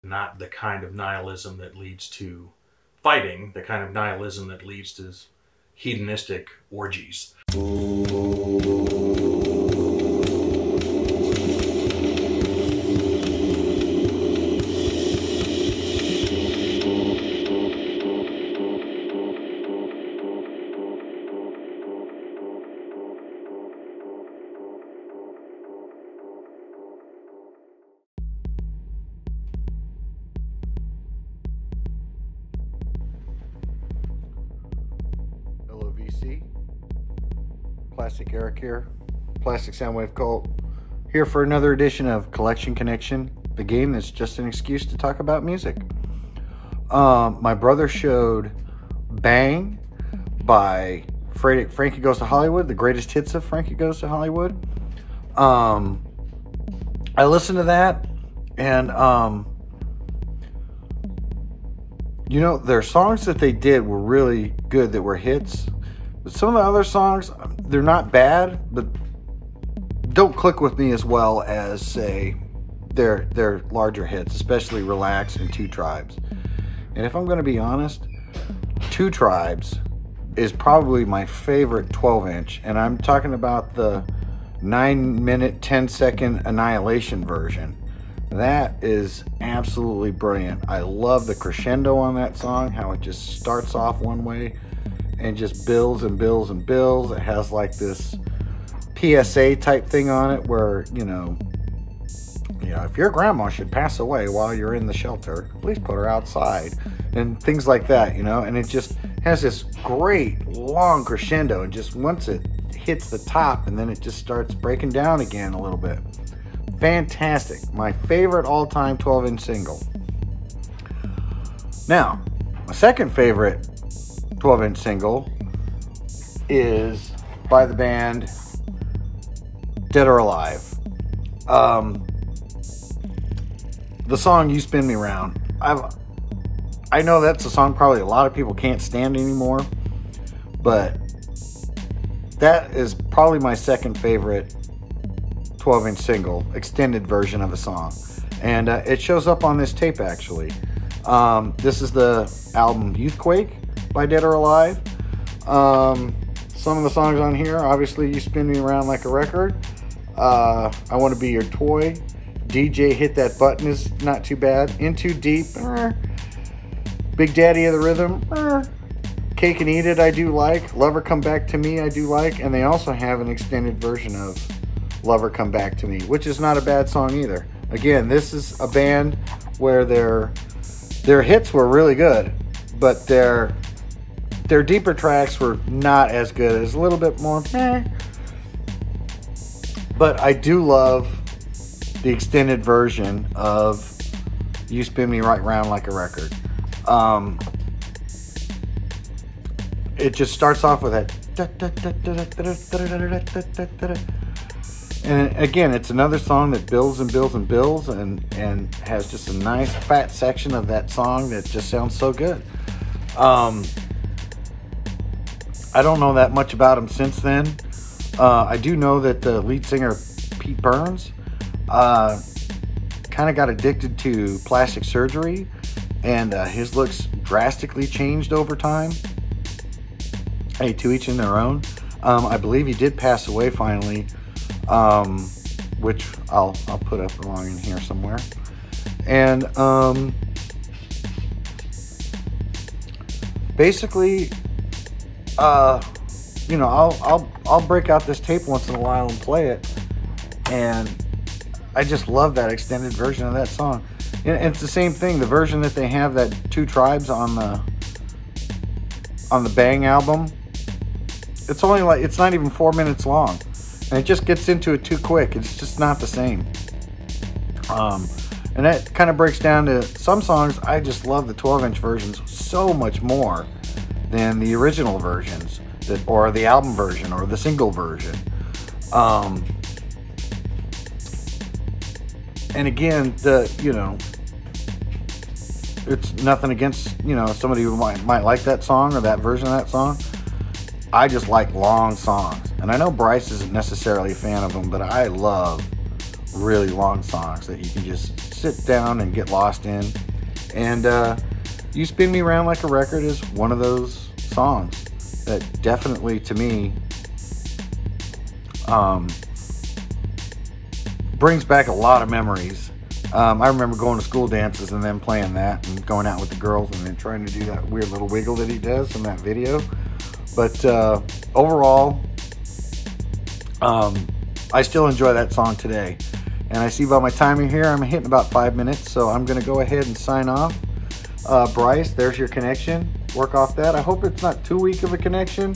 not the kind of nihilism that leads to fighting, the kind of nihilism that leads to hedonistic orgies. VC. Plastic Eric here. Plastic Soundwave Cult. Here for another edition of Collection Connection, the game that's just an excuse to talk about music. My brother showed Bang by Frankie Goes to Hollywood, the greatest hits of Frankie Goes to Hollywood. I listened to that, and their songs that they did were really good, that were hits. But some of the other songs, they're not bad, but don't click with me as well as, say, their larger hits, especially Relax and Two Tribes. And if I'm going to be honest, Two Tribes is probably my favorite 12-inch, and I'm talking about the 9-minute, 10-second Annihilation version. That is absolutely brilliant. I love the crescendo on that song, how it just starts off one way and just builds and builds and builds. It has like this PSA type thing on it where, if your grandma should pass away while you're in the shelter, please put her outside, and things like that, and it just has this great long crescendo, and just once it hits the top, and then it just starts breaking down again a little bit. Fantastic. My favorite all-time 12-inch single. Now, my second favorite 12-inch single is by the band Dead or Alive. The song You Spin Me Round. I know that's a song probably a lot of people can't stand anymore, but that is probably my second favorite 12-inch single, extended version of a song. And it shows up on this tape, actually. This is the album Youthquake by Dead or Alive. Some of the songs on here, obviously, You Spin Me Around Like a Record. I Want to Be Your Toy. DJ Hit That Button is not too bad. In Too Deep. Big Daddy of the Rhythm. Cake and Eat It, I do like. Lover Come Back to Me, I do like. And they also have an extended version of Lover Come Back to Me, which is not a bad song either. Again, this is a band where their hits were really good, but their deeper tracks were not as good. It's a little bit more But I do love the extended version of You Spin Me Right Round Like a Record. It just starts off with that. And again, it's another song that builds and builds and builds, and has just a nice fat section of that song that just sounds so good. I don't know that much about him since then. I do know that the lead singer, Pete Burns, kind of got addicted to plastic surgery, and his looks drastically changed over time. Hey, to each in their own. I believe he did pass away finally, which I'll put up along in here somewhere. And basically, I'll break out this tape once in a while and play it, and I just love that extended version of that song. And it's the same thing. The version that they have, that Two Tribes on the Bang album, it's not even 4 minutes long, and it just gets into it too quick. It's just not the same. And that kind of breaks down to some songs. I just love the 12-inch versions so much more than the original versions, or the album version, or the single version. And again, it's nothing against, somebody who might like that song or that version of that song. I just like long songs. And I know Bryce isn't necessarily a fan of them, but I love really long songs that you can just sit down and get lost in. And You Spin Me Round Like a Record is one of those songs that definitely, to me, brings back a lot of memories. I remember going to school dances and then playing that and going out with the girls and then trying to do that weird little wiggle that he does in that video. But overall, I still enjoy that song today. And I see by my timing here, I'm hitting about 5 minutes, so I'm going to go ahead and sign off. Bryce, there's your connection. Work off that. I hope it's not too weak of a connection,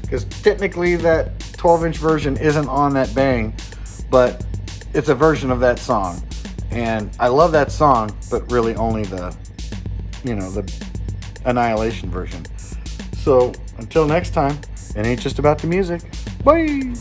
because technically that 12-inch version isn't on that Bang, but it's a version of that song. And I love that song, but really only the Annihilation version. So until next time, it ain't just about the music. Bye!